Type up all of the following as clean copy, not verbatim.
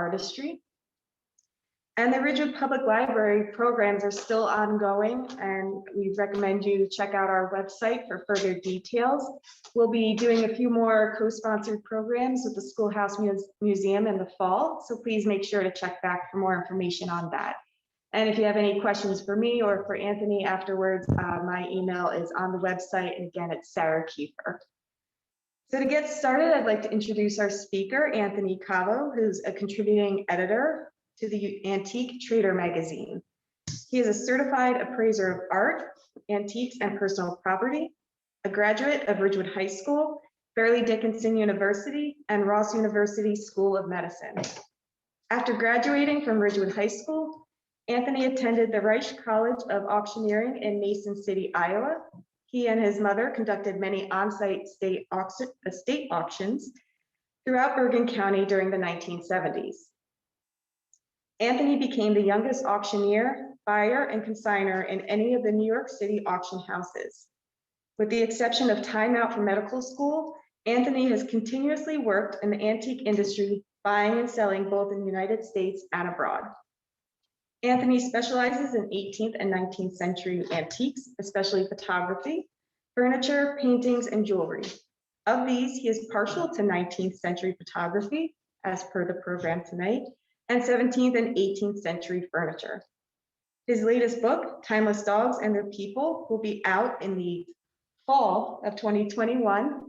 artistry. And the Ridgewood Public Library programs are still ongoing, and we recommend you check out our website for further details. We'll be doing a few more co-sponsored programs with the Schoolhouse Museum in the fall, so please make sure to check back for more information on that. And if you have any questions for me or for Anthony afterwards, my email is on the website, and again, it's Sarah Kiefer. So to get started, I'd like to introduce our speaker, Anthony Cavo, who's a contributing editor to the Antique Trader magazine. He is a certified appraiser of art, antiques, and personal property, a graduate of Ridgewood High School, Fairleigh Dickinson University, and Ross University School of Medicine. After graduating from Ridgewood High School, Anthony attended the Reich College of Auctioneering in Mason City, Iowa. He and his mother conducted many on-site estate auctions throughout Bergen County during the 1970s. Anthony became the youngest auctioneer, buyer, and consignor in any of the New York City auction houses. With the exception of time out from medical school, Anthony has continuously worked in the antique industry, buying and selling both in the United States and abroad. Anthony specializes in 18th and 19th century antiques, especially photography, furniture, paintings, and jewelry. Of these, he is partial to 19th century photography, as per the program tonight, and 17th and 18th century furniture. His latest book, Timeless Dogs and Their People, will be out in the fall of 2021.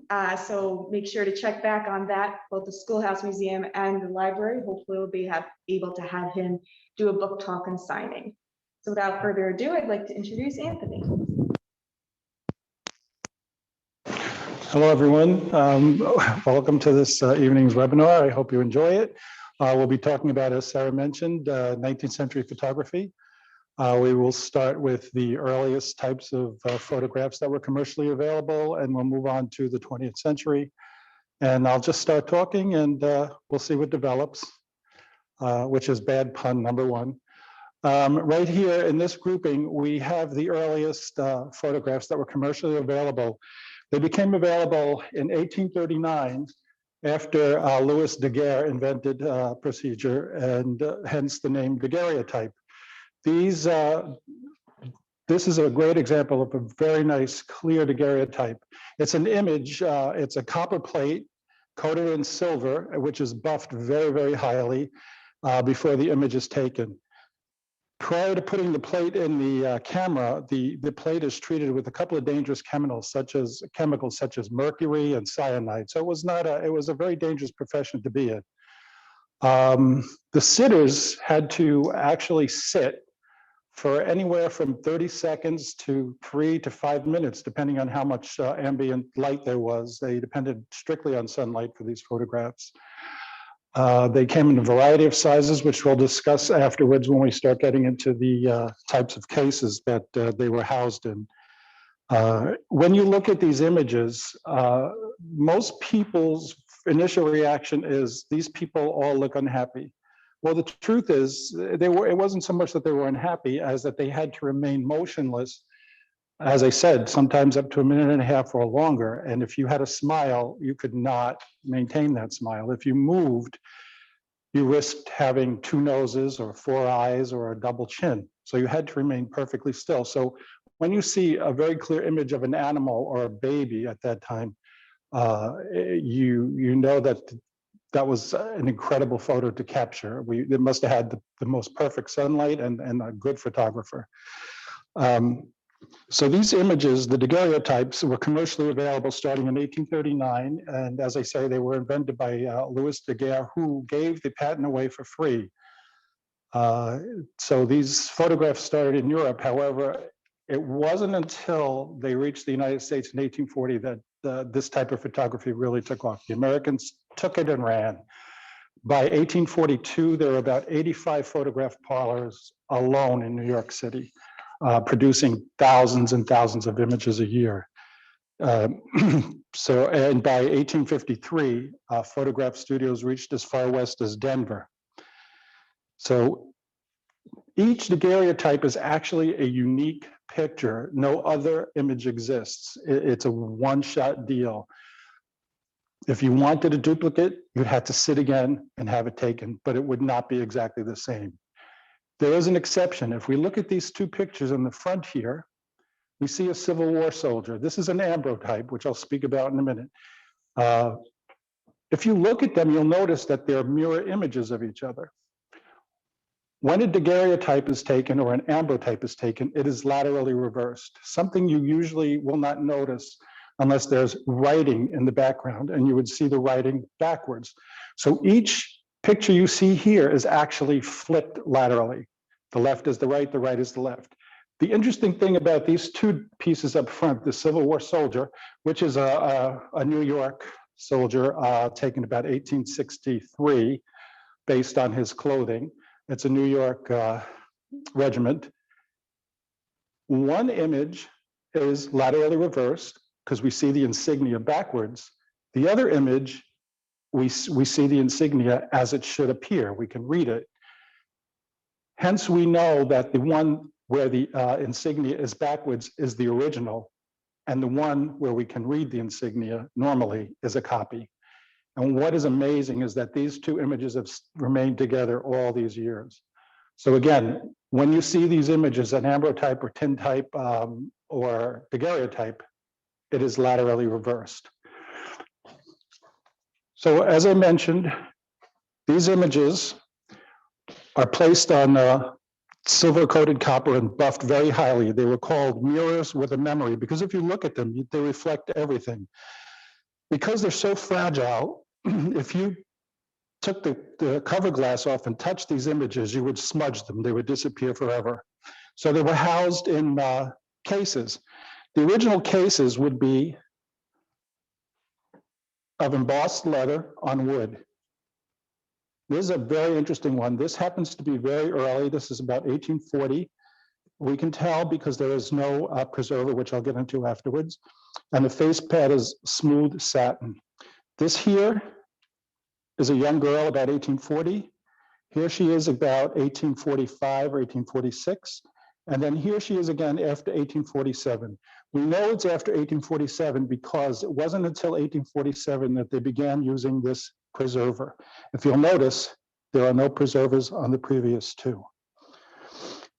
So make sure to check back on that. Both the Schoolhouse Museum and the library hopefully will be able to have him do a book talk and signing. So without further ado, I'd like to introduce Anthony. Hello, everyone. Welcome to this evening's webinar. I hope you enjoy it. We'll be talking about, as Sarah mentioned, 19th century photography. We will start with the earliest types of photographs that were commercially available, and we'll move on to the 20th century. And I'll just start talking, and we'll see what develops, which is bad pun number one. Right here in this grouping, we have the earliest photographs that were commercially available. They became available in 1839 after Louis Daguerre invented procedure, and hence the name daguerreotype. This is a great example of a very nice, clear daguerreotype. It's an image, it's a copper plate coated in silver, which is buffed very, very highly before the image is taken. Prior to putting the plate in the camera, the plate is treated with a couple of dangerous chemicals such as mercury and cyanide. So it was a very dangerous profession to be in. The sitters had to actually sit for anywhere from 30 seconds to 3 to 5 minutes, depending on how much ambient light there was. They depended strictly on sunlight for these photographs. They came in a variety of sizes, which we'll discuss afterwards when we start getting into the types of cases that they were housed in. When you look at these images, most people's initial reaction is, these people all look unhappy. Well, the truth is, it wasn't so much that they were unhappy as that they had to remain motionless, as I said, sometimes up to a minute and a half or longer. And if you had a smile, you could not maintain that smile. If you moved, you risked having 2 noses or 4 eyes or a double chin. So you had to remain perfectly still. So when you see a very clear image of an animal or a baby at that time, you know that was an incredible photo to capture. They must have had the most perfect sunlight and a good photographer. So these images, the daguerreotypes, were commercially available starting in 1839. And as I say, they were invented by Louis Daguerre, who gave the patent away for free. So these photographs started in Europe. However, it wasn't until they reached the United States in 1840 that this type of photography really took off. The Americans took it and ran. By 1842, there were about 85 photograph parlors alone in New York City, producing thousands and thousands of images a year. And by 1853, photograph studios reached as far west as Denver. So each daguerreotype is actually a unique picture. No other image exists. It's a one-shot deal. If you wanted a duplicate, you'd have to sit again and have it taken, but it would not be exactly the same. There is an exception. If we look at these two pictures in the front here, we see a Civil War soldier. This is an Ambrotype, which I'll speak about in a minute. If you look at them, you'll notice that they're mirror images of each other. When a daguerreotype is taken or an Ambrotype is taken, it is laterally reversed, something you usually will not notice unless there's writing in the background, and you would see the writing backwards. So each picture you see here is actually flipped laterally. The left is the right is the left. The interesting thing about these two pieces up front, the Civil War soldier, which is a New York soldier taken about 1863, based on his clothing. It's a New York regiment. One image is laterally reversed because we see the insignia backwards. The other image, we see the insignia as it should appear. We can read it. Hence, we know that the one where the insignia is backwards is the original, and the one where we can read the insignia normally is a copy. And what is amazing is that these two images have remained together all these years. So again, when you see these images, an Ambrotype or tintype or daguerreotype, it is laterally reversed. So as I mentioned, these images are placed on silver-coated copper and buffed very highly. They were called mirrors with a memory because if you look at them, they reflect everything. Because they're so fragile, if you took the cover glass off and touched these images, you would smudge them. They would disappear forever. So they were housed in cases. The original cases would be of embossed leather on wood. This is a very interesting one. This happens to be very early. This is about 1840. We can tell because there is no preserver, which I'll get into afterwards. And the face pad is smooth satin. This here is a young girl about 1840. Here she is about 1845 or 1846. And then here she is again after 1847. We know it's after 1847 because it wasn't until 1847 that they began using this preserver. If you'll notice, there are no preservers on the previous two.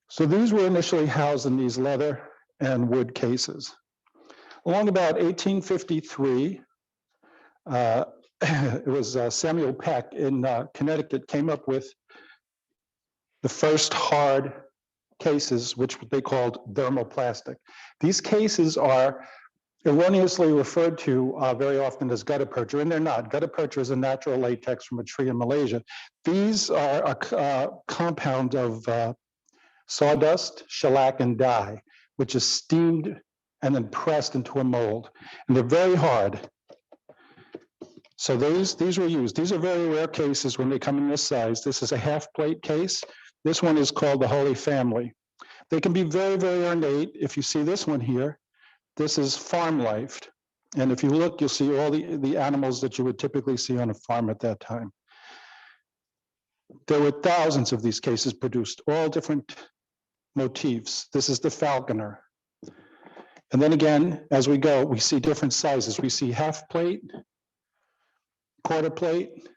So these were initially housed in these leather and wood cases. Along about 1853, it was Samuel Peck in Connecticut came up with the first hard cases, which they called thermoplastic. These cases are erroneously referred to very often as gutta percha, and they're not. Gutta percha is a natural latex from a tree in Malaysia. These are a compound of sawdust, shellac, and dye, which is steamed and then pressed into a mold. And they're very hard. So these were used. These are very rare cases when they come in this size. This is a half plate case. This one is called the Holy Family. They can be very, very ornate. If you see this one here, this is farm life. And if you look, you'll see all the animals that you would typically see on a farm at that time. There were thousands of these cases produced, all different motifs. This is the falconer. And then again, as we go, we see different sizes. We see half plate, quarter plate,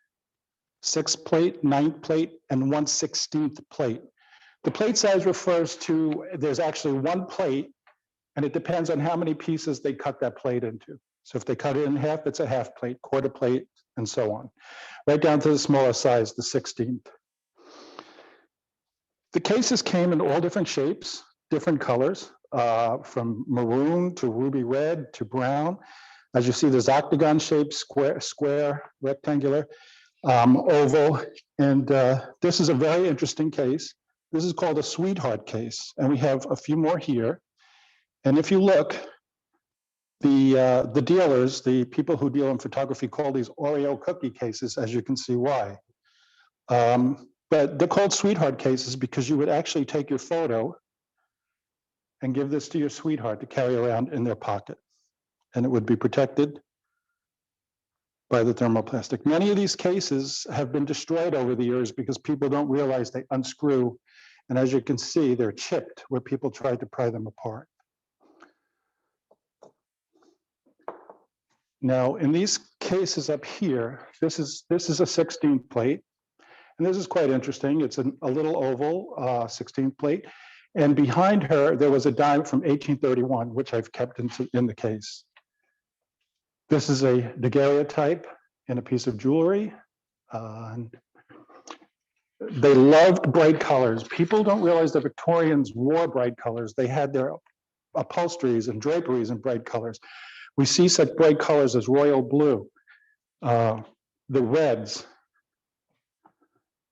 6th plate, 9th plate, and 1/16th plate. The plate size refers to, there's actually one plate, and it depends on how many pieces they cut that plate into. So if they cut it in half, it's a half plate, quarter plate, and so on. Right down to the smaller size, the 16th. The cases came in all different shapes, different colors, from maroon to ruby red to brown. As you see, there's octagon shaped, square, rectangular, oval. And this is a very interesting case. This is called a sweetheart case. And we have a few more here. And if you look, the dealers, the people who deal in photography call these Oreo cookie cases, as you can see why. But they're called sweetheart cases because you would actually take your photo and give this to your sweetheart to carry around in their pocket. And it would be protected by the thermoplastic. Many of these cases have been destroyed over the years because people don't realize they unscrew. And as you can see, they're chipped where people tried to pry them apart. Now, in these cases up here, this is a 16 plate. And this is quite interesting. It's a little oval 16 plate. And behind her, there was a die from 1831, which I've kept in the case. This is a daguerreotype in a piece of jewelry. They loved bright colors. People don't realize the Victorians wore bright colors. They had their upholsteries and draperies in bright colors. We see such bright colors as royal blue, the reds,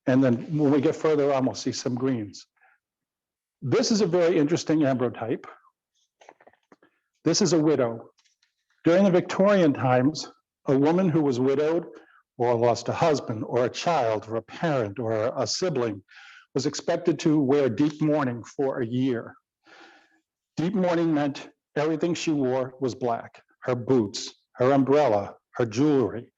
and then when we get further on, we'll see some greens. This is a very interesting ambrotype. This is a widow. During the Victorian times, a woman who was widowed or lost a husband or a child or a parent or a sibling was expected to wear deep mourning for a year. Deep mourning meant everything she wore was black. Her boots, her umbrella, her jewelry,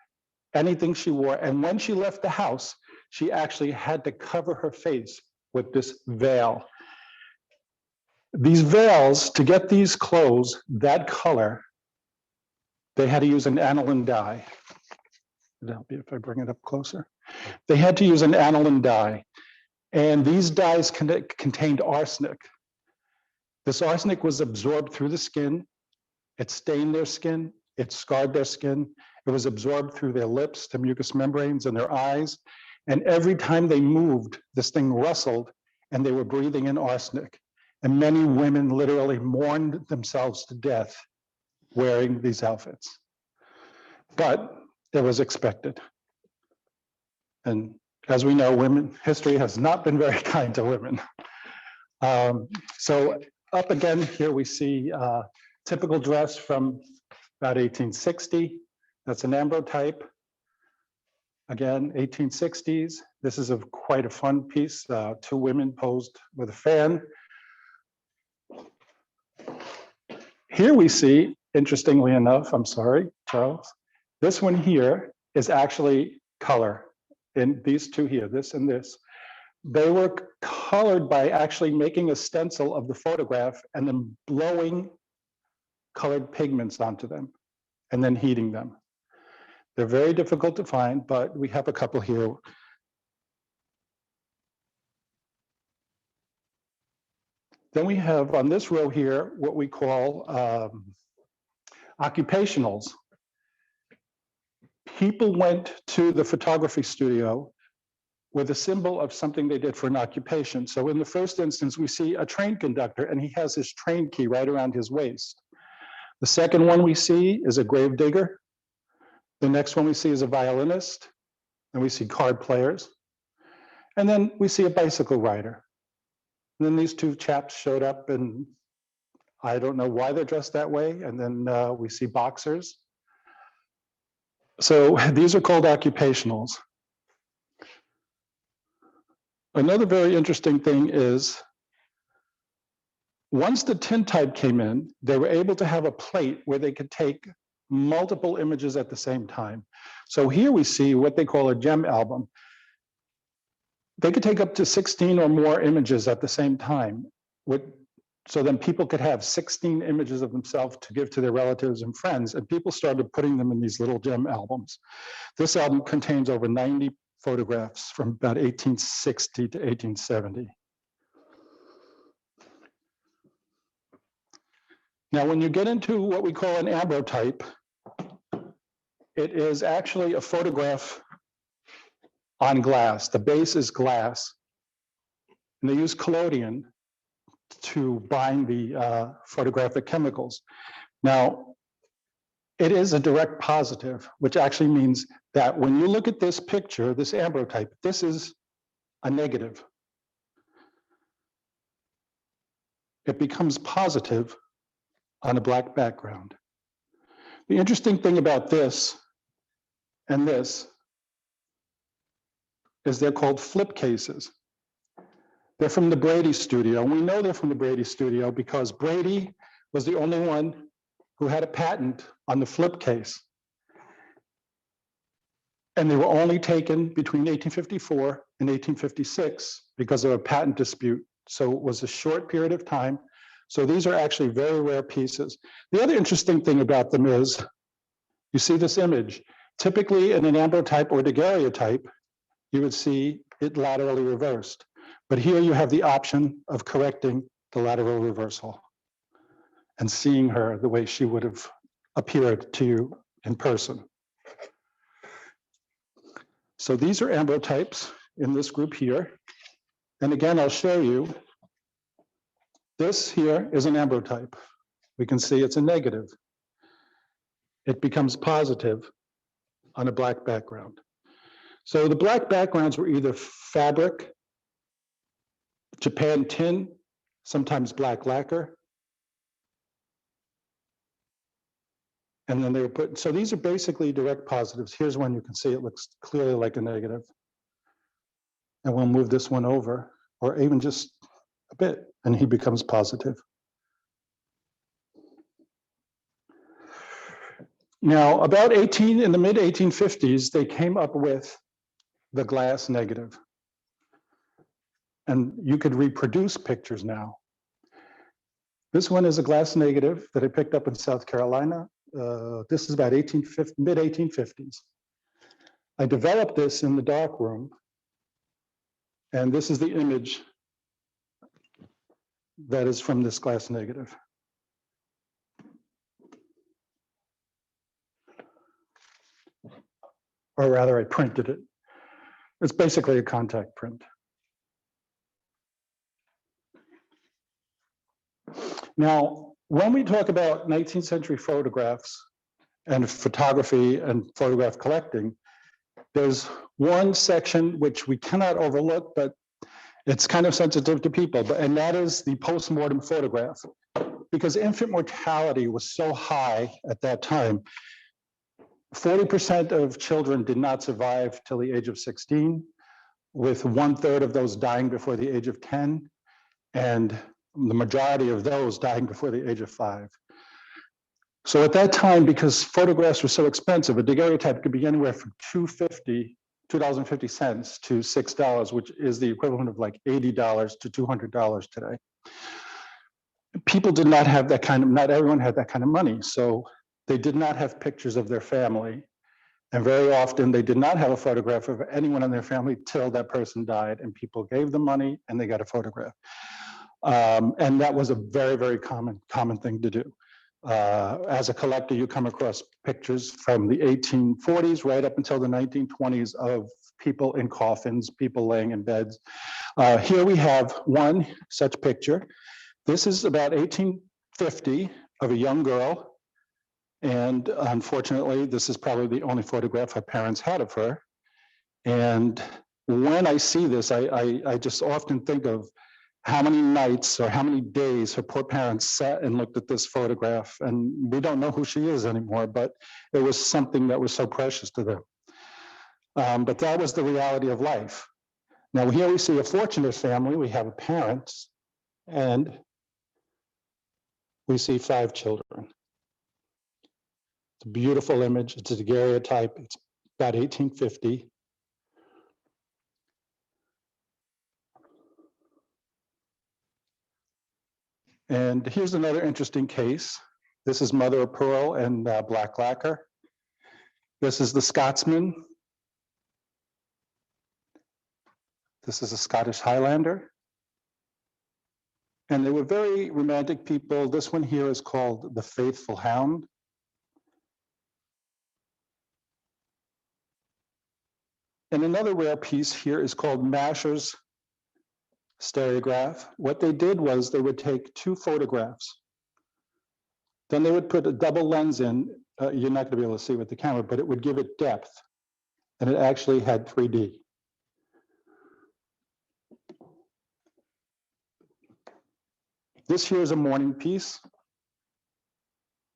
anything she wore. And when she left the house, she actually had to cover her face with this veil. These veils, to get these clothes that color, they had to use an aniline dye. It'll help you if I bring it up closer. They had to use an aniline dye. And these dyes contained arsenic. This arsenic was absorbed through the skin. It stained their skin. It scarred their skin. It was absorbed through their lips, the mucous membranes, and their eyes. And every time they moved, this thing rustled, and they were breathing in arsenic. And many women literally mourned themselves to death wearing these outfits. But it was expected. And as we know, history has not been very kind to women. So up again, here we see typical dress from about 1860. That's an ambrotype. Again, 1860s. This is quite a fun piece. Two women posed with a fan. Here we see, interestingly enough, I'm sorry, Charles, this one here is actually color. In these two here, this and this. They were colored by actually making a stencil of the photograph and then blowing colored pigments onto them and then heating them. They're very difficult to find, but we have a couple here. Then we have on this row here what we call occupationals. People went to the photography studio with a symbol of something they did for an occupation. So in the first instance, we see a train conductor, and he has his train key right around his waist. The second one we see is a grave digger. The next one we see is a violinist, and we see card players. And then we see a bicycle rider. And then these two chaps showed up, and I don't know why they're dressed that way. And then we see boxers. So these are called occupationals. Another very interesting thing is, once the tintype came in, they were able to have a plate where they could take multiple images at the same time. So here we see what they call a gem album. They could take up to 16 or more images at the same time. So then people could have 16 images of themselves to give to their relatives and friends, and people started putting them in these little gem albums. This album contains over 90 photographs from about 1860 to 1870. Now, when you get into what we call an ambrotype, it is actually a photograph on glass. The base is glass. And they use collodion to bind the photographic chemicals. Now, it is a direct positive, which actually means that when you look at this picture, this ambrotype, this is a negative. It becomes positive on a black background. The interesting thing about this and this is they're called flip cases. They're from the Brady studio. We know they're from the Brady studio because Brady was the only one who had a patent on the flip case. And they were only taken between 1854 and 1856 because of a patent dispute. So it was a short period of time. So these are actually very rare pieces. The other interesting thing about them is You see this image. Typically in an ambrotype or daguerreotype, you would see it laterally reversed. But here you have the option of correcting the lateral reversal and seeing her the way she would have appeared to you in person. So these are ambrotypes in this group here. And again, I'll show you. This here is an ambrotype. We can see it's a negative. It becomes positive on a black background. So the black backgrounds were either fabric, Japan tin, sometimes black lacquer. And then they were put, so these are basically direct positives. Here's one you can see it looks clearly like a negative. And we'll move this one over, or even just a bit, and he becomes positive. Now, about in the mid 1850s, they came up with the glass negative. And you could reproduce pictures now. This one is a glass negative that I picked up in South Carolina. This is about mid 1850s. I developed this in the darkroom, and this is the image that is from this glass negative. Or rather, I printed it. It's basically a contact print. Now, when we talk about 19th century photographs and photography and photograph collecting, there's one section which we cannot overlook, but it's kind of sensitive to people, and that is the postmortem photograph. Because infant mortality was so high at that time, 40% of children did not survive till the age of 16, with 1/3 of those dying before the age of 10, and the majority of those dying before the age of 5. So at that time, because photographs were so expensive, a daguerreotype could be anywhere from $2.50 to $6, which is the equivalent of like $80 to $200 today. People did not have that kind of, not everyone had that kind of money. So they did not have pictures of their family. And very often they did not have a photograph of anyone in their family till that person died, and people gave them money and they got a photograph. And that was a very, very common thing to do. As a collector, you come across pictures from the 1840s right up until the 1920s of people in coffins, people laying in beds. Here we have one such picture. This is about 1850 of a young girl. And unfortunately, this is probably the only photograph her parents had of her. And when I see this, I just often think of how many nights or how many days her poor parents sat and looked at this photograph. And we don't know who she is anymore, but it was something that was so precious to them. But that was the reality of life. Now here we see a fortunate family. We have parents, and we see 5 children. It's a beautiful image. It's a daguerreotype. It's about 1850. And here's another interesting case. This is mother of pearl and black lacquer. This is the Scotsman. This is a Scottish Highlander. And they were very romantic people. This one here is called The Faithful Hound. And another rare piece here is called Masher's stereograph. What they did was they would take 2 photographs. Then they would put a double lens in. You're not going to be able to see with the camera, but it would give it depth. And it actually had 3D. This here is a morning piece.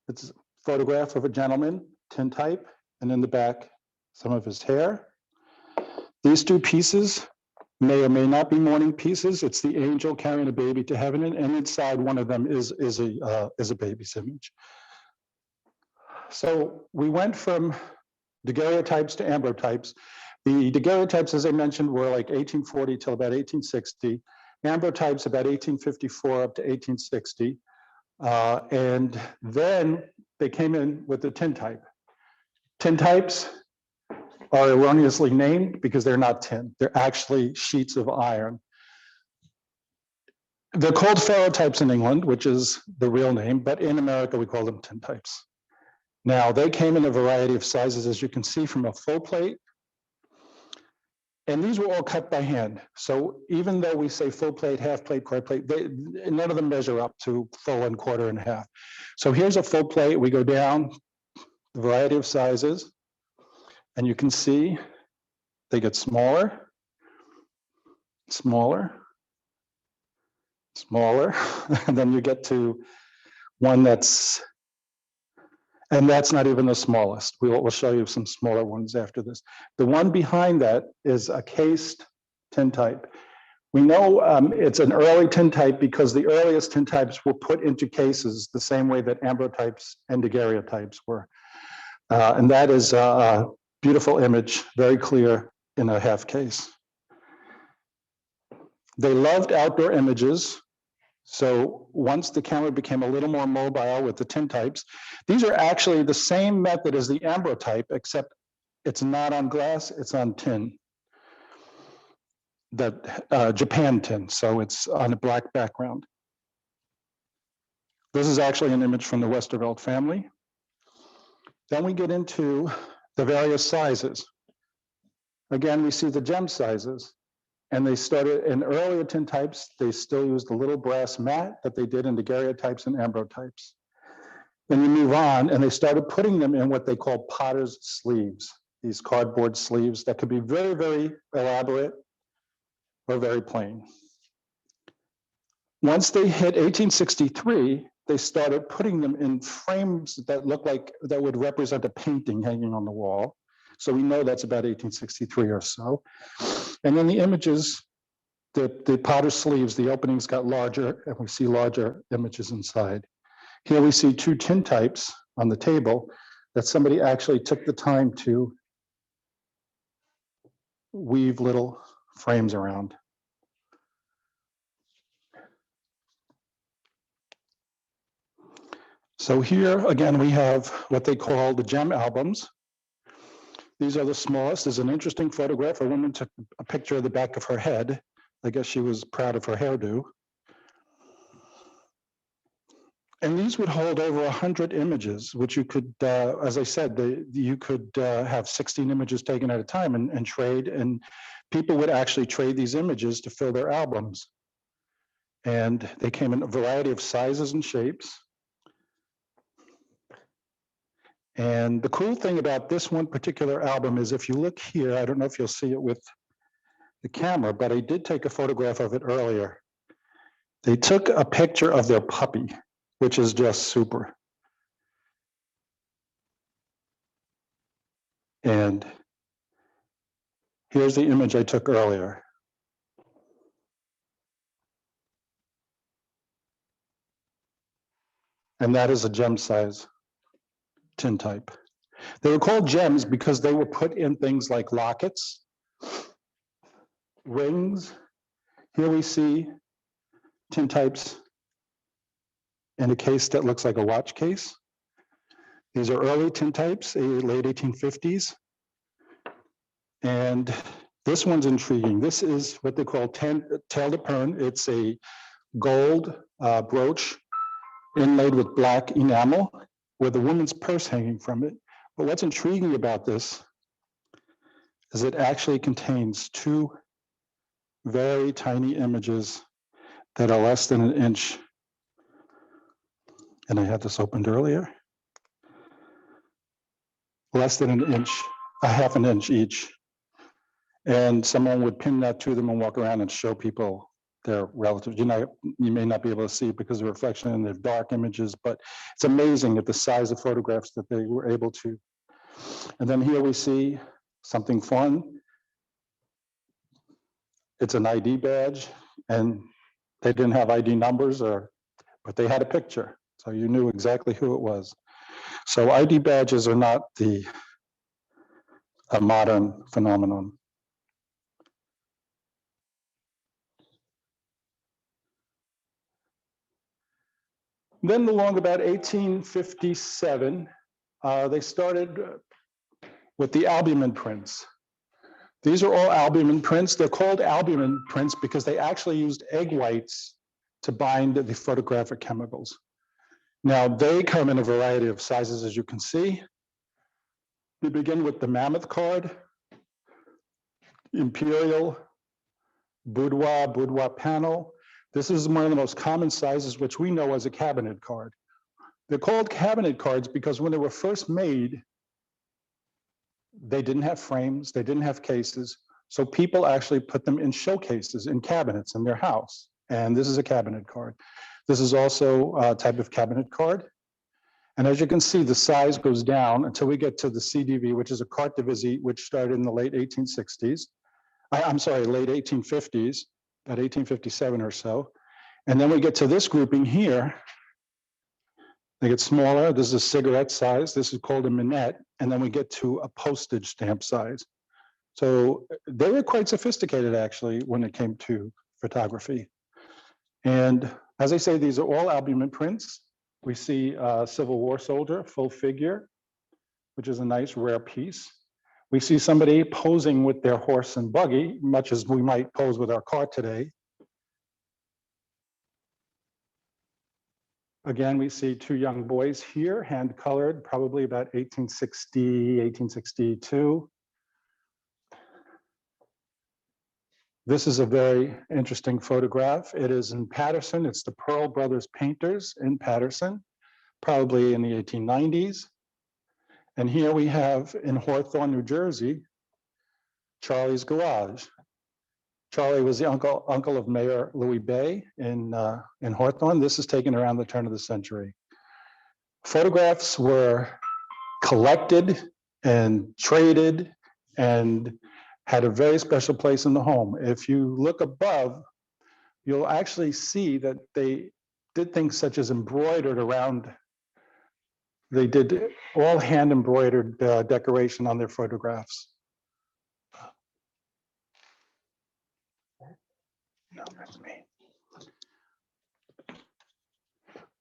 It's a photograph of a gentleman, tintype, and in the back, some of his hair. These 2 pieces may or may not be morning pieces. It's the angel carrying a baby to heaven, and inside one of them is a baby's image. So we went from daguerreotypes to ambrotypes. The daguerreotypes, as I mentioned, were like 1840 till about 1860. Ambrotypes about 1854 up to 1860. And then they came in with the tintype. Tintypes are erroneously named because they're not tin. They're actually sheets of iron. They're called ferrotypes in England, which is the real name, but in America, we call them tintypes. Now, they came in a variety of sizes, as you can see, from a full plate. And these were all cut by hand. So even though we say full plate, half plate, quarter plate, none of them measure up to full and quarter and half. So here's a full plate. We go down the variety of sizes, and you can see they get smaller, smaller, smaller, and then you get to one that's, and that's not even the smallest. We'll show you some smaller ones after this. The one behind that is a cased tintype. We know it's an early tintype because the earliest tintypes were put into cases the same way that ambrotypes and daguerreotypes were. And that is a beautiful image, very clear in a half case. They loved outdoor images. So once the camera became a little more mobile with the tintypes, these are actually the same method as the Ambrotype, except it's not on glass, it's on tin. That Japan tin, so it's on a black background. This is actually an image from the Westervelt family. Then we get into the various sizes. Again, we see the gem sizes. And they started in earlier tintypes, they still used the little brass mat that they did in daguerreotypes and ambrotypes. Then you move on, and they started putting them in what they call potter's sleeves, these cardboard sleeves that could be very, very elaborate or very plain. Once they hit 1863, they started putting them in frames that look like, that would represent a painting hanging on the wall. So we know that's about 1863 or so. And then the images, the potter's sleeves, the openings got larger, and we see larger images inside. Here we see two tintypes on the table that somebody actually took the time to weave little frames around. So here, again, we have what they call the gem albums. These are the smallest. There's an interesting photograph. A woman took a picture of the back of her head. I guess she was proud of her hairdo. And these would hold over 100 images, which you could, as I said, you could have 16 images taken at a time and trade. And people would actually trade these images to fill their albums. And they came in a variety of sizes and shapes. And the cool thing about this one particular album is if you look here, I don't know if you'll see it with the camera, but I did take a photograph of it earlier. They took a picture of their puppy, which is just super. And here's the image I took earlier. And that is a gem size tintype. They were called gems because they were put in things like lockets, rings. Here we see tintypes in a case that looks like a watch case. These are early tintypes, late 1850s. And this one's intriguing. This is what they call taille de pern. It's a gold brooch inlaid with black enamel with a woman's purse hanging from it. But what's intriguing about this is it actually contains two very tiny images that are less than an inch. And I had this opened earlier. Less than an inch, a half an inch each. And someone would pin that to them and walk around and show people their relatives. You may not be able to see it because of the reflection and they're dark images, but it's amazing at the size of photographs that they were able to. And then here we see something fun. It's an ID badge, and they didn't have ID numbers, but they had a picture, so you knew exactly who it was. So ID badges are not a modern phenomenon. Then along about 1857, they started with the albumen prints. These are all albumen prints. They're called albumen prints because they actually used egg whites to bind the photographic chemicals. Now, they come in a variety of sizes, as you can see. We begin with the mammoth card, imperial, boudoir panel. This is one of the most common sizes, which we know as a cabinet card. They're called cabinet cards because when they were first made, they didn't have frames, they didn't have cases, so people actually put them in showcases, in cabinets in their house. And this is a cabinet card. This is also a type of cabinet card. And as you can see, the size goes down until we get to the CDV, which is a carte de visite, which started in the late 1860s. I'm sorry, late 1850s, about 1857 or so. And then we get to this grouping here. They get smaller. This is a cigarette size. This is called a minette. And then we get to a postage stamp size. So they were quite sophisticated, actually, when it came to photography. And as I say, these are all albumen prints. We see a Civil War soldier, full figure, which is a nice rare piece. We see somebody posing with their horse and buggy, much as we might pose with our car today. Again, we see two young boys here, hand colored, probably about 1860, 1862. This is a very interesting photograph. It is in Paterson. It's the Pearl Brothers Painters in Paterson, probably in the 1890s. And here we have in Hawthorne, New Jersey, Charlie's Garage. Charlie was the uncle of Mayor Louis Bay in Hawthorne. This is taken around the turn of the century. Photographs were collected and traded and had a very special place in the home. If you look above, you'll actually see that they did things such as embroidered around. They did all hand embroidered decoration on their photographs. No, that's me.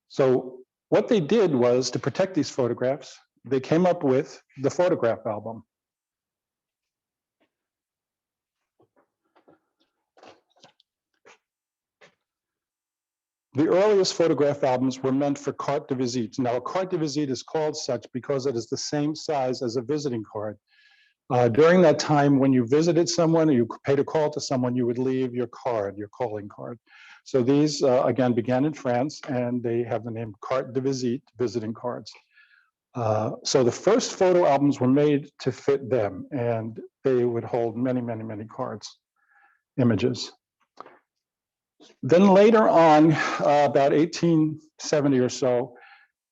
So what they did was, to protect these photographs, they came up with the photograph album. The earliest photograph albums were meant for carte de visite. Now, a carte de visite is called such because it is the same size as a visiting card. During that time, when you visited someone or you paid a call to someone, you would leave your card, your calling card. So these, again, began in France, and they have the name carte de visite, visiting cards. So the first photo albums were made to fit them, and they would hold many, many, many cards, images. Then later on, about 1870 or so,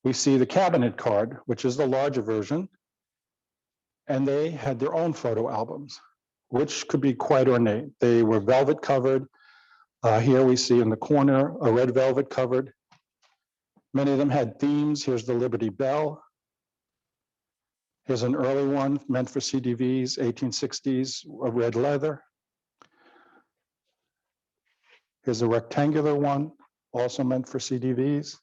we see the cabinet card, which is the larger version. And they had their own photo albums, which could be quite ornate. They were velvet covered. Here we see in the corner, a red velvet covered. Many of them had themes. Here's the Liberty Bell. Here's an early one meant for CDVs, 1860s, a red leather. Here's a rectangular one, also meant for CDVs.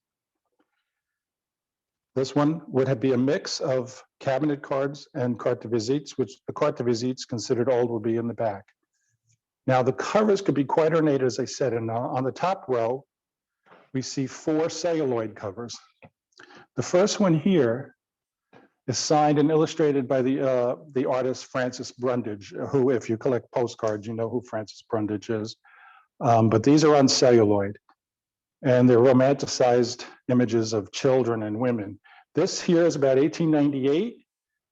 This one would be a mix of cabinet cards and carte de visites, which the carte de visites considered old would be in the back. Now the covers could be quite ornate, as I said, and on the top row, we see 4 celluloid covers. The first one here is signed and illustrated by the artist Francis Brundage, who, if you collect postcards, you know who Francis Brundage is. But these are on celluloid, and they're romanticized images of children and women. This here is about 1898.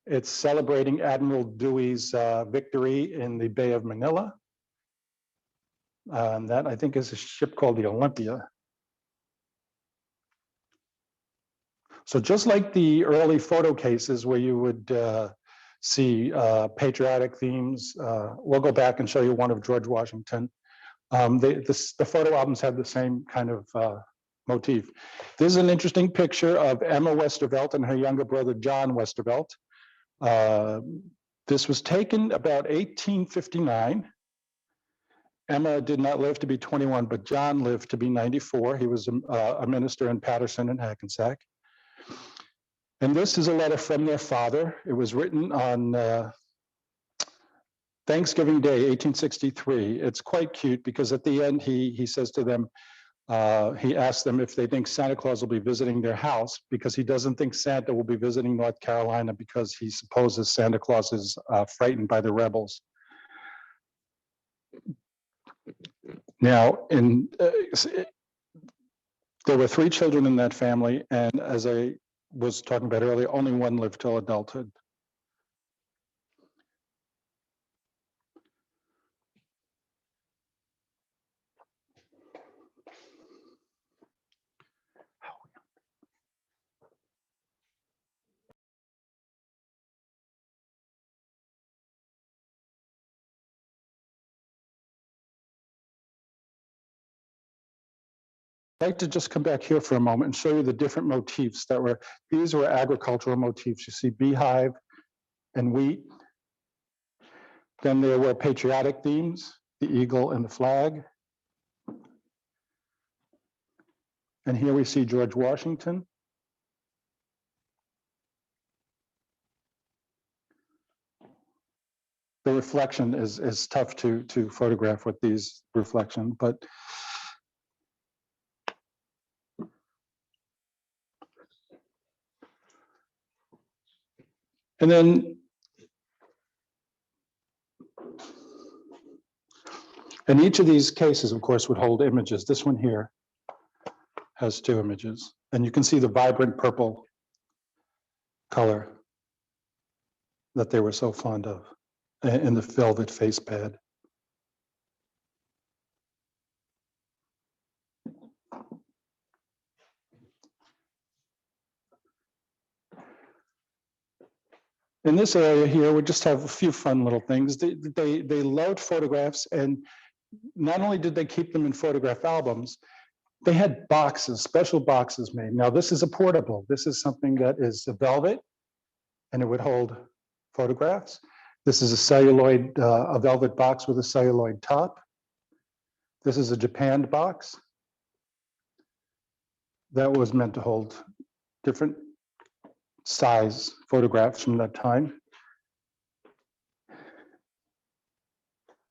It's celebrating Admiral Dewey's victory in the Bay of Manila. That, I think, is a ship called the Olympia. So just like the early photo cases where you would see patriotic themes, we'll go back and show you one of George Washington. The photo albums have the same kind of motif. This is an interesting picture of Emma Westervelt and her younger brother, John Westervelt. This was taken about 1859. Emma did not live to be 21, but John lived to be 94. He was a minister in Paterson and Hackensack. And this is a letter from their father. It was written on Thanksgiving Day, 1863. It's quite cute because at the end, he says to them, he asks them if they think Santa Claus will be visiting their house because he doesn't think Santa will be visiting North Carolina because he supposes Santa Claus is frightened by the rebels. Now, there were 3 children in that family, and as I was talking about earlier, only one lived till adulthood. I'd like to just come back here for a moment and show you the different motifs that were, these were agricultural motifs. You see beehive and wheat. Then there were patriotic themes, the eagle and the flag. And here we see George Washington. The reflection is tough to photograph with these reflections, but and then and each of these cases, of course, would hold images. This one here has 2 images, and you can see the vibrant purple color that they were so fond of in the velvet face pad. In this area here, we just have a few fun little things. They load photographs, and not only did they keep them in photograph albums, they had boxes, special boxes made. Now, this is a portable. This is something that is a velvet, and it would hold photographs. This is a celluloid, a velvet box with a celluloid top. This is a japanned box that was meant to hold different size photographs from that time.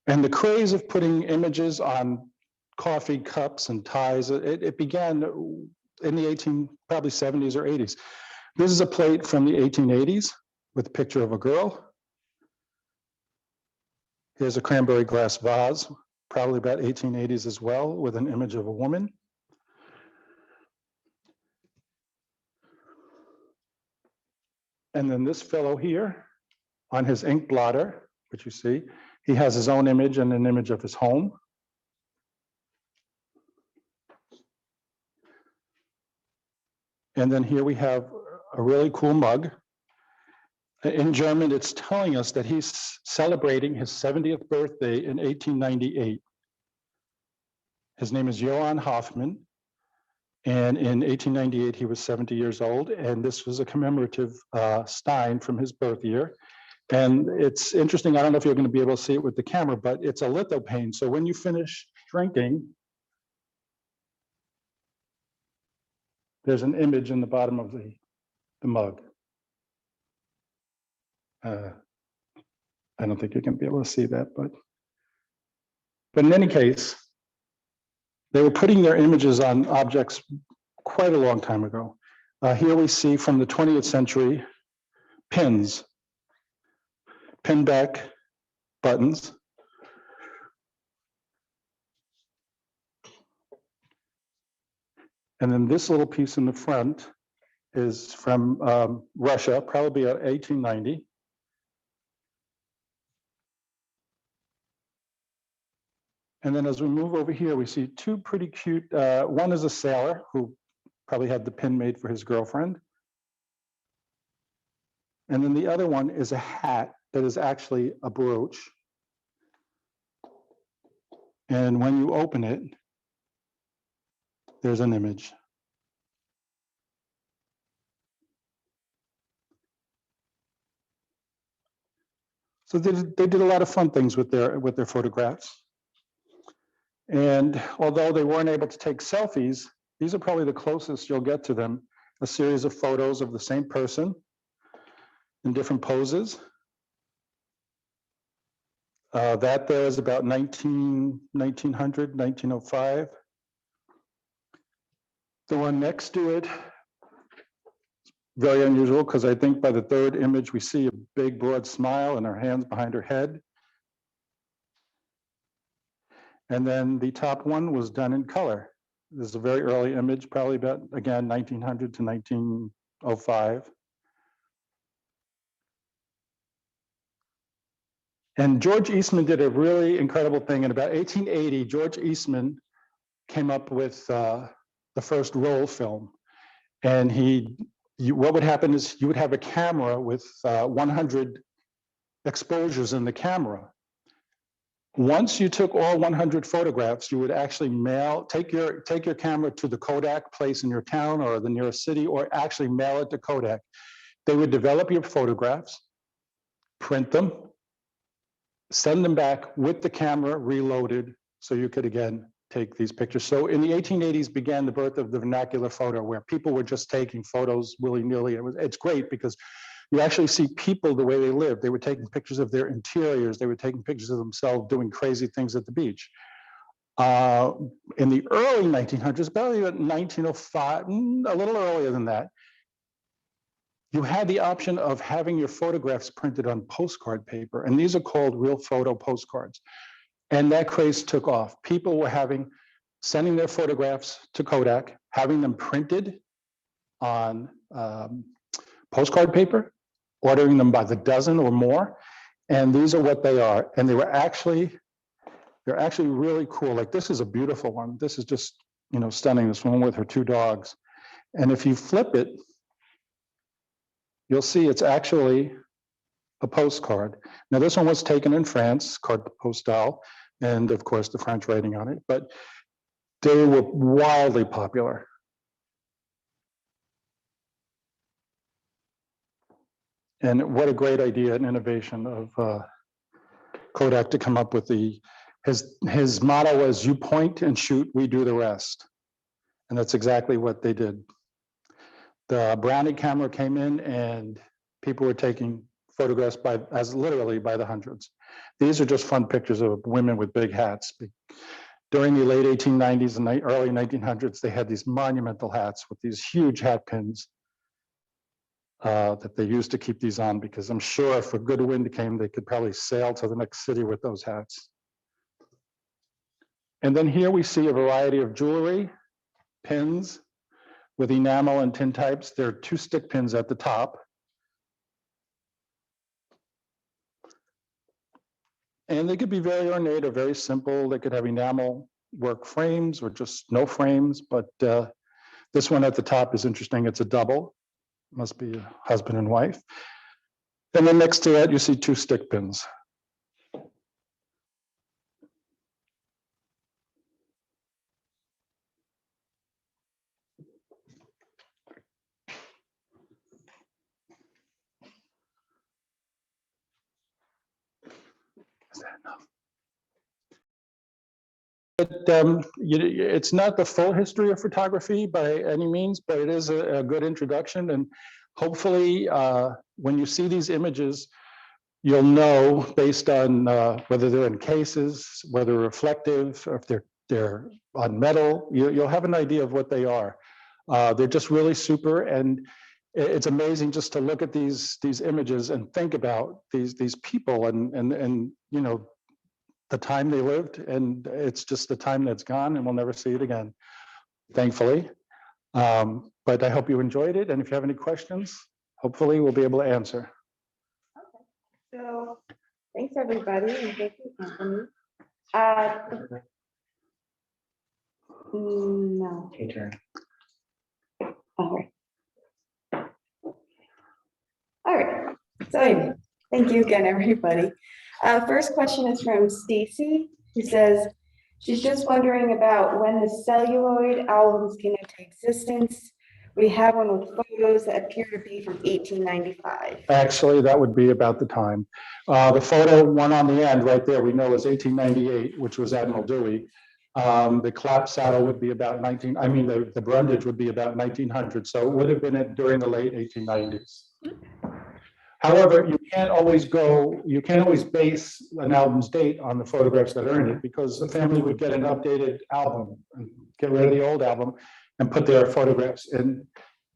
And the craze of putting images on coffee cups and ties, it began in the probably 70s or 80s. This is a plate from the 1880s with a picture of a girl. Here's a cranberry glass vase, probably about 1880s as well, with an image of a woman. And then this fellow here on his ink blotter, which you see, he has his own image and an image of his home. And then here we have a really cool mug. In German, it's telling us that he's celebrating his 70th birthday in 1898. His name is Johann Hoffmann. And in 1898, he was 70 years old. And this was a commemorative stein from his birth year. And it's interesting, I don't know if you're going to be able to see it with the camera, but it's a lithophane. So when you finish drinking, there's an image in the bottom of the mug. I don't think you can be able to see that, but in any case, they were putting their images on objects quite a long time ago. Here we see from the 20th century, pins, pin back buttons. And then this little piece in the front is from Russia, probably 1890. And then as we move over here, we see 2 pretty cute, one is a sailor who probably had the pin made for his girlfriend. And then the other one is a hat that is actually a brooch. And when you open it, there's an image. So they did a lot of fun things with their photographs. And although they weren't able to take selfies, these are probably the closest you'll get to them. a series of photos of the same person in different poses. That there is about 1900, 1905. The one next to it, very unusual, because I think by the third image, we see a big broad smile and her hands behind her head. And then the top one was done in color. This is a very early image, probably about, again, 1900 to 1905. And George Eastman did a really incredible thing. In about 1880, George Eastman came up with the first roll film. And what would happen is you would have a camera with 100 exposures in the camera. Once you took all 100 photographs, you would actually take your camera to the Kodak place in your town or the nearest city, or actually mail it to Kodak. They would develop your photographs, print them, send them back with the camera reloaded, so you could again take these pictures. So in the 1880s began the birth of the vernacular photo, where people were just taking photos willy-nilly. It's great because you actually see people the way they live. They were taking pictures of their interiors. They were taking pictures of themselves doing crazy things at the beach. In the early 1900s, about 1905, a little earlier than that, you had the option of having your photographs printed on postcard paper. And these are called real photo postcards. And that craze took off. People were sending their photographs to Kodak, having them printed on postcard paper, ordering them by the dozen or more. And these are what they are. And they're actually really cool. Like, this is a beautiful one. This is just, stunning. This one with her two dogs. And if you flip it, you'll see it's actually a postcard. Now, this one was taken in France, carte postale, and of course the French writing on it, but they were wildly popular. And what a great idea and innovation of Kodak to come up with his motto was, "You point and shoot, we do the rest." And that's exactly what they did. The Brownie camera came in and people were taking photographs literally by the hundreds. These are just fun pictures of women with big hats. During the late 1890s and early 1900s, they had these monumental hats with these huge hat pins that they used to keep these on, because I'm sure if a good wind came, they could probably sail to the next city with those hats. And then here we see a variety of jewelry, pins with enamel and tintypes. There are two stick pins at the top. And they could be very ornate or very simple. They could have enamel work frames or just no frames, but this one at the top is interesting. It's a double, must be a husband and wife. And then next to that, you see two stick pins. Is that enough? But it's not the full history of photography by any means, but it is a good introduction. And hopefully, when you see these images, you'll know based on whether they're in cases, whether reflective, or if they're on metal, you'll have an idea of what they are. They're just really super, and it's amazing just to look at these images and think about these people and the time they lived, and it's just the time that's gone and we'll never see it again, thankfully. But I hope you enjoyed it, and if you have any questions, hopefully we'll be able to answer. Okay. So thanks everybody, and thank you, Anthony. No. Your turn. All right. So anyway, thank you again, everybody. First question is from Stacy, who says she's just wondering about when the celluloid albums came into existence. We have one with photos that appear to be from 1895. Actually, that would be about the time. The photo one on the end right there, we know is 1898, which was Admiral Dewey. The clap saddle would be about the brundage would be about 1900. So it would have been during the late 1890s. However, you can't always base an album's date on the photographs that are in it, because the family would get an updated album and get rid of the old album and put their photographs in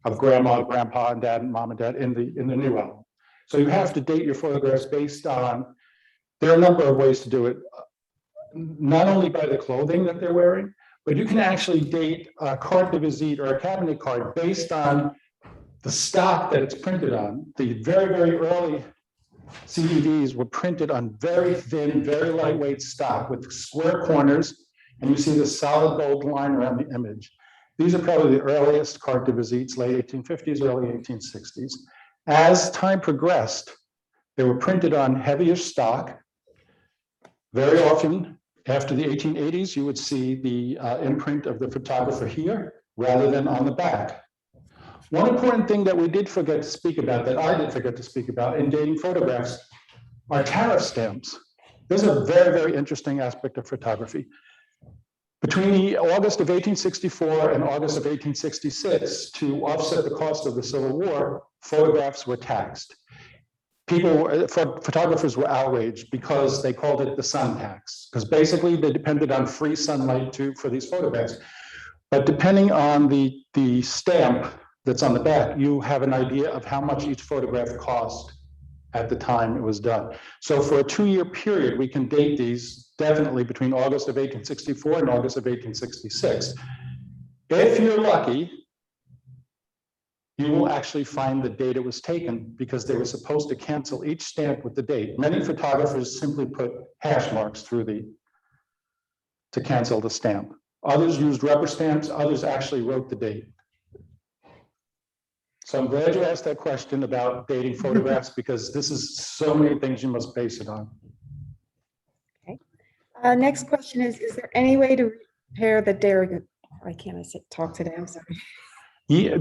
of grandma, grandpa, and dad, and mom and dad in the new album. So you have to date your photographs based on, there are a number of ways to do it, not only by the clothing that they're wearing, but you can actually date a carte de visite or a cabinet card based on the stock that it's printed on. The very, very early CDVs were printed on very thin, very lightweight stock with square corners, and you see the solid gold line around the image. These are probably the earliest carte de visites, late 1850s, early 1860s. As time progressed, they were printed on heavier stock. Very often, after the 1880s, you would see the imprint of the photographer here rather than on the back. One important thing that we did forget to speak about, that I did forget to speak about in dating photographs, are tariff stamps. This is a very, very interesting aspect of photography. Between August of 1864 and August of 1866, to offset the cost of the Civil War, photographs were taxed. Photographers were outraged because they called it the sun tax, because basically they depended on free sunlight for these photographs. But depending on the stamp that's on the back, you have an idea of how much each photograph cost at the time it was done. So for a 2-year period, we can date these definitely between August of 1864 and August of 1866. If you're lucky, you will actually find the date it was taken, because they were supposed to cancel each stamp with the date. Many photographers simply put hash marks through to cancel the stamp. Others used rubber stamps, others actually wrote the date. So I'm glad you asked that question about dating photographs, because this is so many things you must base it on. Okay. Next question is there any way to repair the daguerreotype? I can't talk today, I'm sorry. Yeah,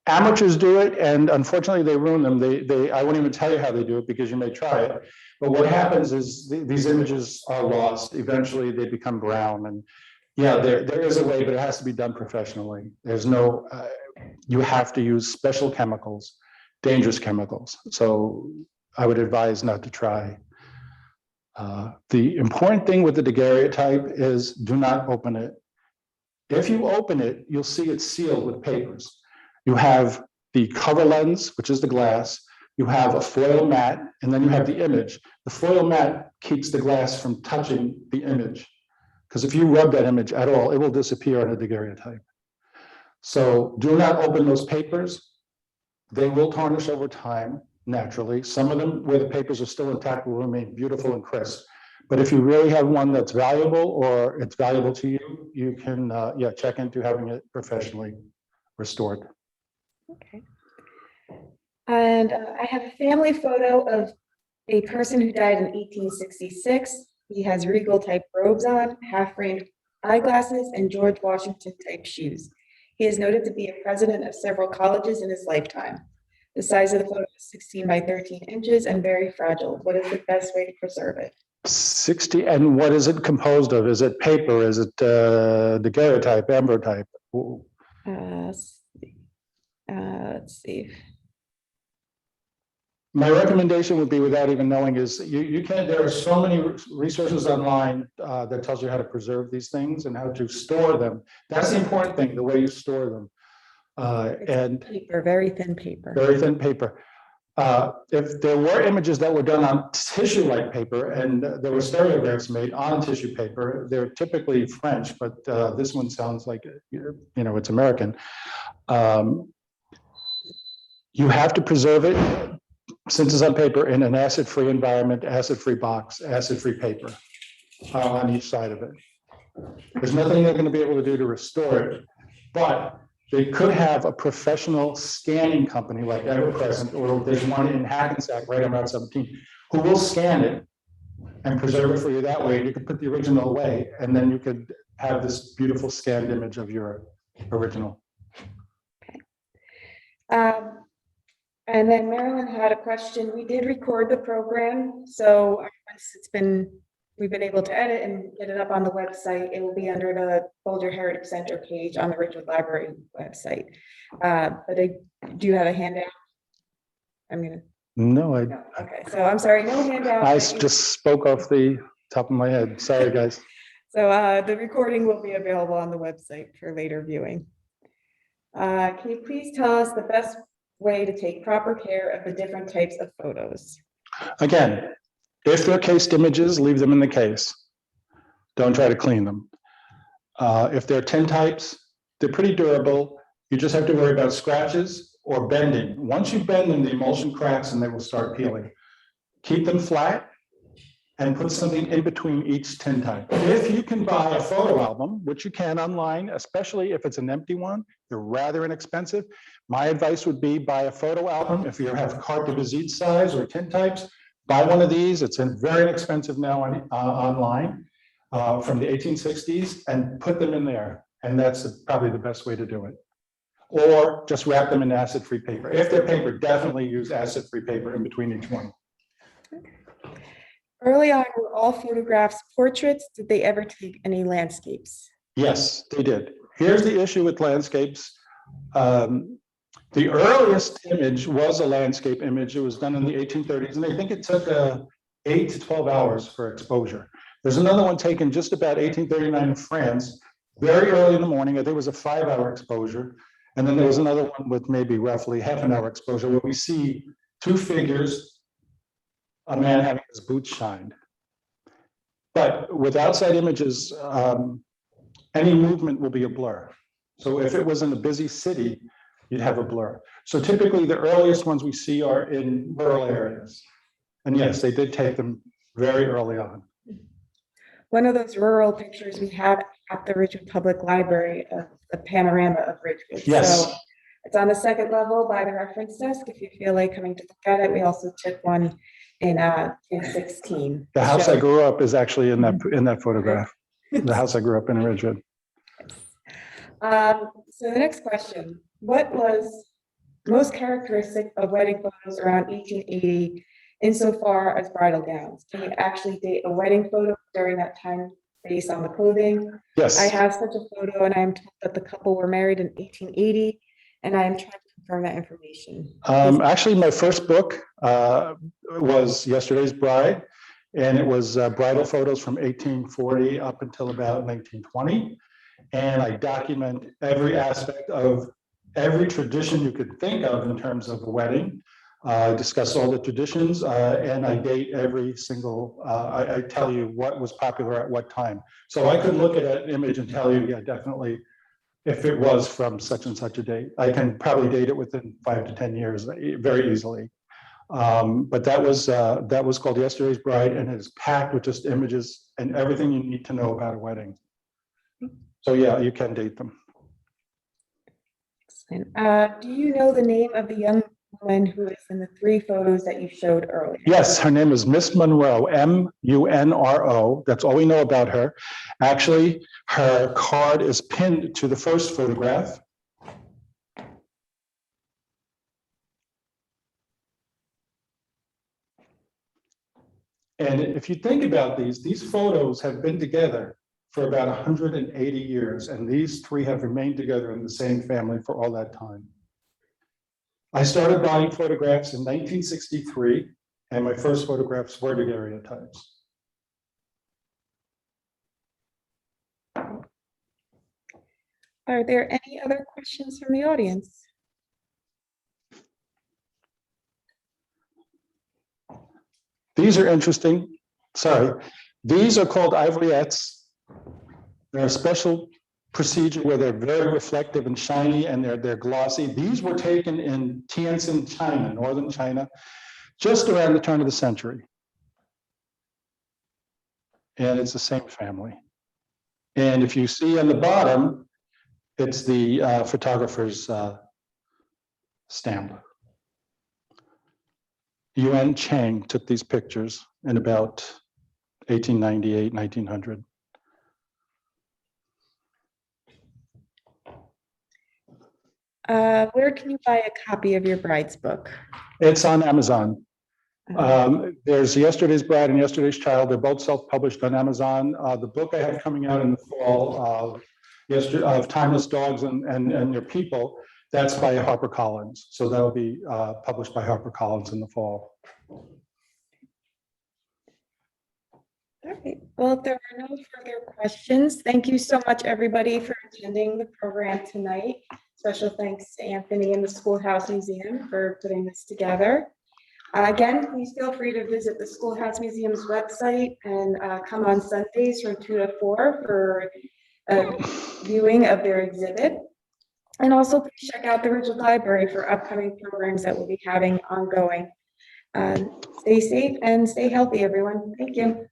amateurs do it, and unfortunately they ruin them. I won't even tell you how they do it, because you may try it. But what happens is these images are lost. Eventually they become brown, and yeah, there is a way, but it has to be done professionally. There's no, you have to use special chemicals, dangerous chemicals. So I would advise not to try. The important thing with the daguerreotype is do not open it. If you open it, you'll see it's sealed with papers. You have the cover lens, which is the glass. You have a foil mat, and then you have the image. The foil mat keeps the glass from touching the image, because if you rub that image at all, it will disappear on a daguerreotype. So do not open those papers. They will tarnish over time, naturally. Some of them, where the papers are still intact, will remain beautiful and crisp. But if you really have one that's valuable, or it's valuable to you, you can check into having it professionally restored. Okay. And I have a family photo of a person who died in 1866. He has regal type robes on, half-framed eyeglasses, and George Washington type shoes. He is noted to be a president of several colleges in his lifetime. The size of the photo is 16 by 13 inches and very fragile. What is the best way to preserve it? 60, and what is it composed of? Is it paper? Is it daguerreotype, ambrotype? Let's see. My recommendation would be, without even knowing, is you can't, there are so many resources online that tells you how to preserve these things and how to store them. That's the important thing, the way you store them. And paper, very thin paper. Very thin paper. If there were images that were done on tissue-like paper, and there were stereographs made on tissue paper, they're typically French, but this one sounds like, it's American. You have to preserve it, since it's on paper, in an acid-free environment, acid-free box, acid-free paper on each side of it. There's nothing they're going to be able to do to restore it, but they could have a professional scanning company like Aggro, or there's one in Hackensack right on Route 17, who will scan it and preserve it for you that way. You could put the original away, and then you could have this beautiful scanned image of your original. Okay. And then Marilyn had a question. We did record the program, so once it's been we've been able to edit and get it up on the website. It will be under the Boulder Heritage Center page on the Ridgewood Library website. But I do have a handout. I'm gonna, No, no, okay, so I'm sorry, no handout. I but you- just spoke off the top of my head. Sorry, guys. So the recording will be available on the website for later viewing. Can you please tell us the best way to take proper care of the different types of photos? Again, if they're cased images, leave them in the case. Don't try to clean them. If they're tin types, they're pretty durable. You just have to worry about scratches or bending. Once you bend them, the emulsion cracks and they will start peeling. Keep them flat and put something in between each tin type. If you can buy a photo album, which you can online, especially if it's an empty one, they're rather inexpensive. My advice would be buy a photo album. If you have carte de visite size or tin types, buy one of these. It's very inexpensive now online from the 1860s and put them in there. And that's probably the best way to do it. Or just wrap them in acid-free paper. If they're paper, definitely use acid-free paper in between each one. Early on, were all photographs portraits? Did they ever take any landscapes? Yes, they did. Here's the issue with landscapes. The earliest image was a landscape image. It was done in the 1830s, and I think it took 8 to 12 hours for exposure. There's another one taken just about 1839 in France, very early in the morning. I think it was a 5-hour exposure. And then there was another one with maybe roughly half an hour exposure where we see two figures, a man having his boots shined. But with outside images, any movement will be a blur. So if it was in a busy city, you'd have a blur. So typically the earliest ones we see are in rural areas. And yes, they did take them very early on. One of those rural pictures we have at the Ridgewood Public Library of the panorama of Ridgewood. Yes. So it's on the second level by the reference desk. If you feel like coming to look at it, we also took one in 2016. The house I grew up is actually in that photograph. The house I grew up in Ridgewood. So the next question, what was most characteristic of wedding photos around 1880 insofar as bridal gowns? Can you actually date a wedding photo during that time based on the clothing? Yes. I have such a photo and I am told that the couple were married in 1880 and I am trying to confirm that information. Actually, my first book was Yesterday's Bride, and it was bridal photos from 1840 up until about 1920. And I document every aspect of every tradition you could think of in terms of a wedding. I discuss all the traditions and I date every single, I tell you what was popular at what time. So I could look at an image and tell you, yeah, definitely, if it was from such and such a date. I can probably date it within 5 to 10 years very easily. But that was called Yesterday's Bride, and it is packed with just images and everything you need to know about a wedding. So yeah, you can date them. Excellent. Do you know the name of the young woman who is in the 3 photos that you showed earlier? Yes, her name is Miss Monroe, M-U-N-R-O. That's all we know about her. Actually, her card is pinned to the first photograph. And if you think about these photos have been together for about 180 years, and these 3 have remained together in the same family for all that time. I started buying photographs in 1963, and my first photographs were daguerreotypes. Are there any other questions from the audience? These are interesting. Sorry. These are called ivoriettes. They're a special procedure where they're very reflective and shiny, and they're glossy. These were taken in Tianjin, China, northern China, just around the turn of the century. And it's the same family. And if you see on the bottom, it's the photographer's stamp. Yuan Chang took these pictures in about 1898, 1900. Where can you buy a copy of your bride's book? It's on Amazon. There's Yesterday's Bride and Yesterday's Child. They're both self-published on Amazon. The book I have coming out in the fall, of Timeless Dogs and Your People, that's by HarperCollins. So that'll be published by HarperCollins in the fall. All right, well, if there are no further questions, thank you so much, everybody, for attending the program tonight. Special thanks to Anthony and the Schoolhouse Museum for putting this together. Again, please feel free to visit the Schoolhouse Museum's website and come on Sundays from 2 to 4 for a viewing of their exhibit. And also please check out the Ridgewood Library for upcoming programs that we'll be having ongoing. Stay safe and stay healthy, everyone. Thank you.